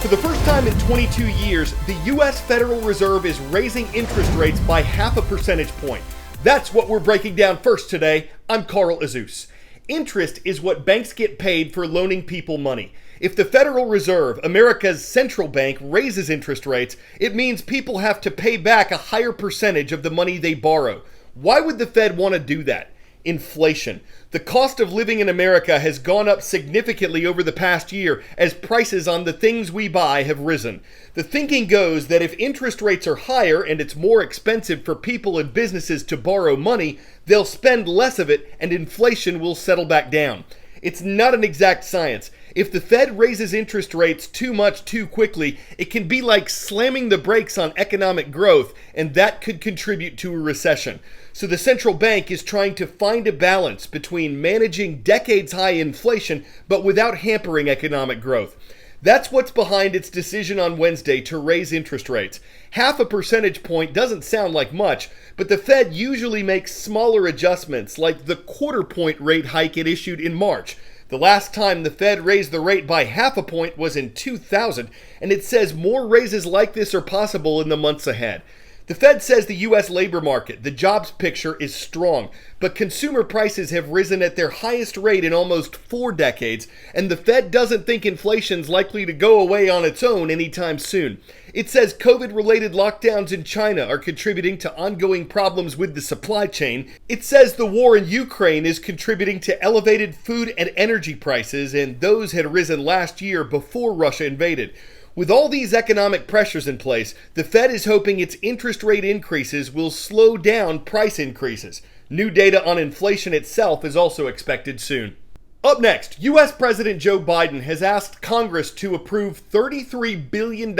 For the first time in 22 years, the U.S. Federal Reserve is raising interest rates by 0.5 percentage point. That's what we're breaking down first today. I'm Carl Azus. Interest is what banks get paid for loaning people money. If the Federal Reserve, America's central bank, raises interest rates, it means people have to pay back a higher percentage of the money they borrow. Why would the Fed want to do that? Inflation. The cost of living in America has gone up significantly over the past year as prices on the things we buy have risen. The thinking goes that if interest rates are higher and it's more expensive for people and businesses to borrow money, they'll spend less of it and inflation will settle back down. It's not an exact science. If the Fed raises interest rates too much too quickly, it can be like slamming the brakes on economic growth, and that could contribute to a recession. So the central bank is trying to find a balance between managing decades-high inflation but without hampering economic growth. That's what's behind its decision on Wednesday to raise interest rates. 0.5 percentage point doesn't sound like much, but the Fed usually makes smaller adjustments, like the 1/4 point rate hike it issued in March. The last time the Fed raised the rate by 0.5 point was in 2000, and it says more raises like this are possible in the months ahead. The Fed says the U.S. labor market, the jobs picture, is strong, but consumer prices have risen at their highest rate in almost 4 decades, and the Fed doesn't think inflation's likely to go away on its own anytime soon. It says COVID-related lockdowns in China are contributing to ongoing problems with the supply chain. It says the war in Ukraine is contributing to elevated food and energy prices, and those had risen last year before Russia invaded. With all these economic pressures in place, the Fed is hoping its interest rate increases will slow down price increases. New data on inflation itself is also expected soon. Up next, U.S. President Joe Biden has asked Congress to approve $33 billion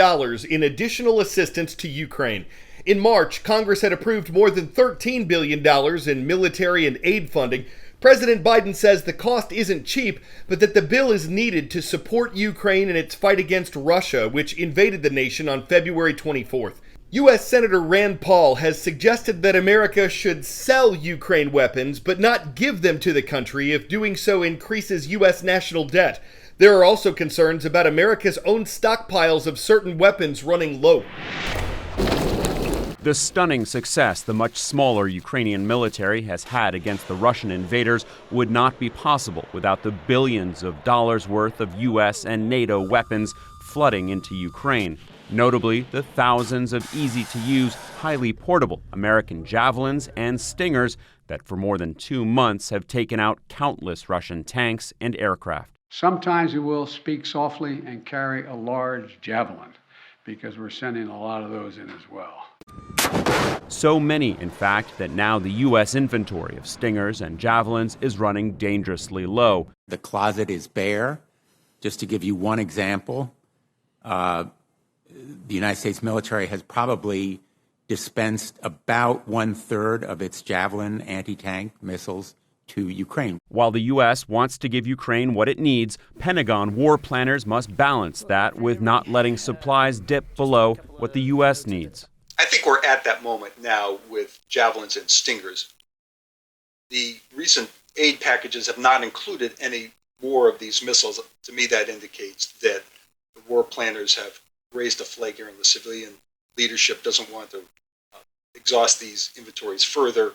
in additional assistance to Ukraine. In March, Congress had approved more than $13 billion in military and aid funding. President Biden says the cost isn't cheap, but that the bill is needed to support Ukraine in its fight against Russia, which invaded the nation on February 24th. U.S. Senator Rand Paul has suggested that America should sell Ukraine weapons, but not give them to the country if doing so increases U.S. national debt. There are also concerns about America's own stockpiles of certain weapons running low. The stunning success the much smaller Ukrainian military has had against the Russian invaders would not be possible without the billions of dollars worth of U.S. and NATO weapons flooding into Ukraine. Notably, the thousands of easy-to-use, highly portable American Javelins and Stingers that for more than 2 months have taken out countless Russian tanks and aircraft. Sometimes we will speak softly and carry a large javelin, because we're sending a lot of those in as well. So many, in fact, that now the U.S. inventory of Stingers and Javelins is running dangerously low. The closet is bare. Just to give you one example, the United States military has probably dispensed about 1/3 of its Javelin anti-tank missiles to Ukraine. While the U.S. wants to give Ukraine what it needs, Pentagon war planners must balance that with not letting supplies dip below what the U.S. needs. I think we're at that moment now with Javelins and Stingers. The recent aid packages have not included any more of these missiles. To me, that indicates that the war planners have raised a flag here, and the civilian leadership doesn't want to exhaust these inventories further.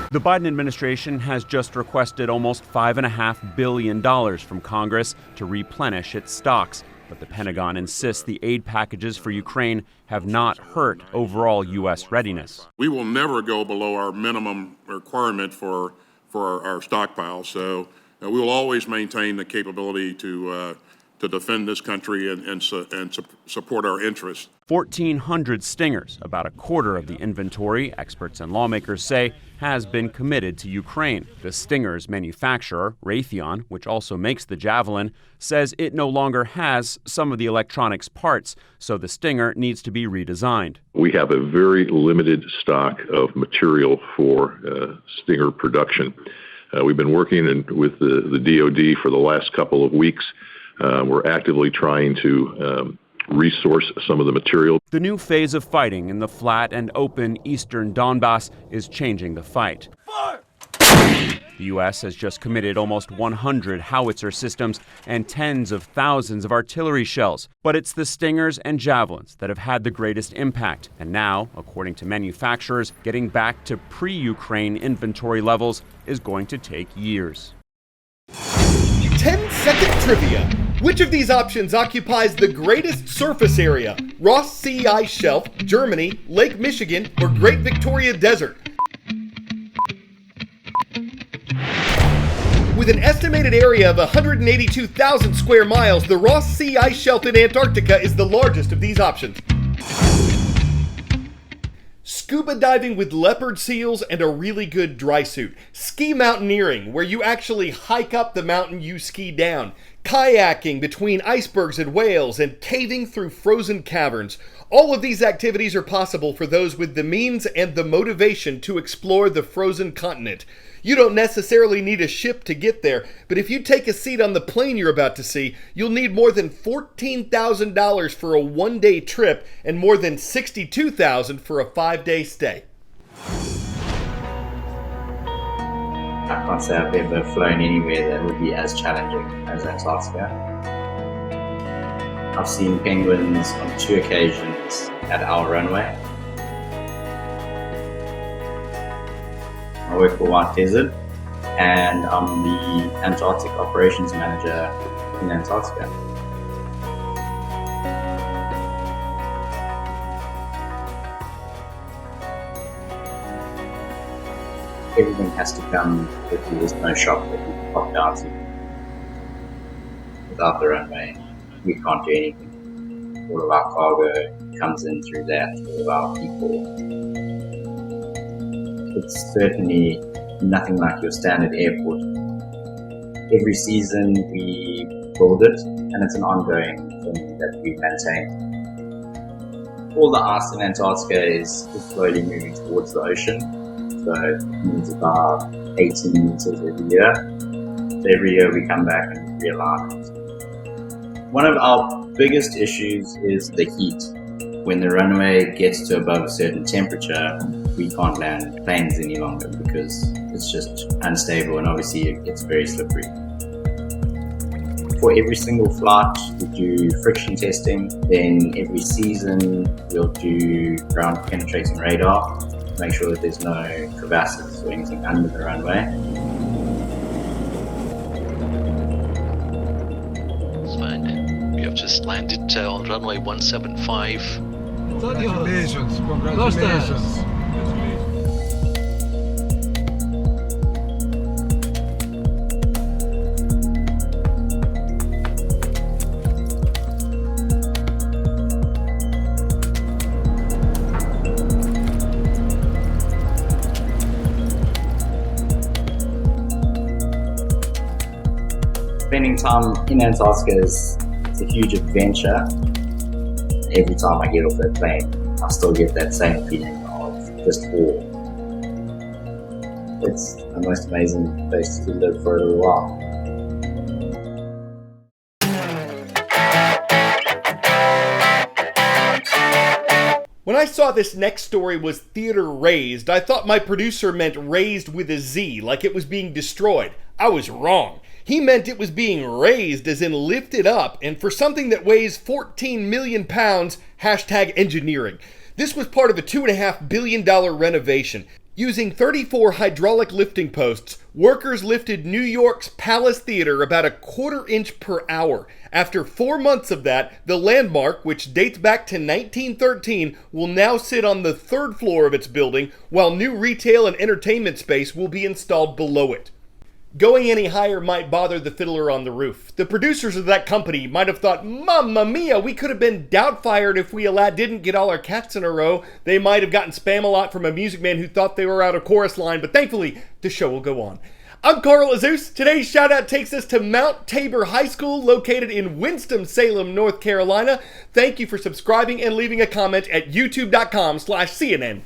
The Biden administration has just requested almost $5.5 billion from Congress to replenish its stocks. But the Pentagon insists the aid packages for Ukraine have not hurt overall U.S. readiness. We will never go below our minimum requirement for our stockpile. So we will always maintain the capability to defend this country and support our interests. 1,400 Stingers, about a quarter of the inventory, experts and lawmakers say, has been committed to Ukraine. The Stingers manufacturer, Raytheon, which also makes the Javelin, says it no longer has some of the electronics parts, so the Stinger needs to be redesigned. We have a very limited stock of material for Stinger production. We've been working with the DoD for the last couple of weeks. We're actively trying to resource some of the material. The new phase of fighting in the flat and open eastern Donbass is changing the fight. The U.S. has just committed almost 100 howitzer systems and tens of thousands of artillery shells. But it's the Stingers and Javelins that have had the greatest impact. And now, according to manufacturers, getting back to pre-Ukraine inventory levels is going to take years. 10-second trivia. Which of these options occupies the greatest surface area? Ross Sea Ice Shelf, Germany, Lake Michigan, or Great Victoria Desert? With an estimated area of 182,000 square miles, the Ross Sea Ice Shelf in Antarctica is the largest of these options. Scuba diving with leopard seals and a really good dry suit. Ski mountaineering, where you actually hike up the mountain you ski down. Kayaking between icebergs and whales, and caving through frozen caverns. All of these activities are possible for those with the means and the motivation to explore the frozen continent. You don't necessarily need a ship to get there, but if you take a seat on the plane you're about to see, you'll need more than $14,000 for a one-day trip and more than $62,000 for a 5-day stay. I can't say I've ever flown anywhere that would be as challenging as Antarctica. I've seen penguins on 2 occasions at our runway. I work for White Desert, and I'm the Antarctic Operations Manager in Antarctica. Everything has to come with you. There's no shop that you can pop down to. Without the runway, we can't do anything. All of our cargo comes in through that, all of our people. It's certainly nothing like your standard airport. Every season we build it, and it's an ongoing thing that we maintain. All the ice in Antarctica is slowly moving towards the ocean, so it moves about 18 meters every year. So every year we come back and realign it. One of our biggest issues is the heat. When the runway gets to above a certain temperature, we can't land planes any longer because it's just unstable, and obviously it's very slippery. For every single flight, we do friction testing. Then every season, we'll do ground penetrating radar to make sure that there's no crevasses or anything under the runway. It's fine. We have just landed on runway 175. Congratulations, congratulations. Spending time in Antarctica is a huge adventure. Every time I get off that plane, I still get that same feeling of just awe. It's the most amazing place to live for a little while. When I saw this next story was theater raised, I thought my producer meant raised with a Z, like it was being destroyed. I was wrong. He meant it was being raised, as in lifted up, and for something that weighs 14 million pounds, #engineering. This was part of a $2.5 billion renovation. Using 34 hydraulic lifting posts, workers lifted New York's Palace Theater about a 1/4 inch per hour. After 4 months of that, the landmark, which dates back to 1913, will now sit on the 3rd floor of its building, while new retail and entertainment space will be installed below it. Going any higher might bother the fiddler on the roof. The producers of that company might have thought, Mamma mia, we could have been doubtfired if we didn't get all our cats in a row. They might have gotten spam a lot from a music man who thought they were out of chorus line, but thankfully, the show will go on. I'm Carl Azus. Today's shout out takes us to Mount Tabor High School, located in Winston-Salem, North Carolina. Thank you for subscribing and leaving a comment at youtube.com/CNN.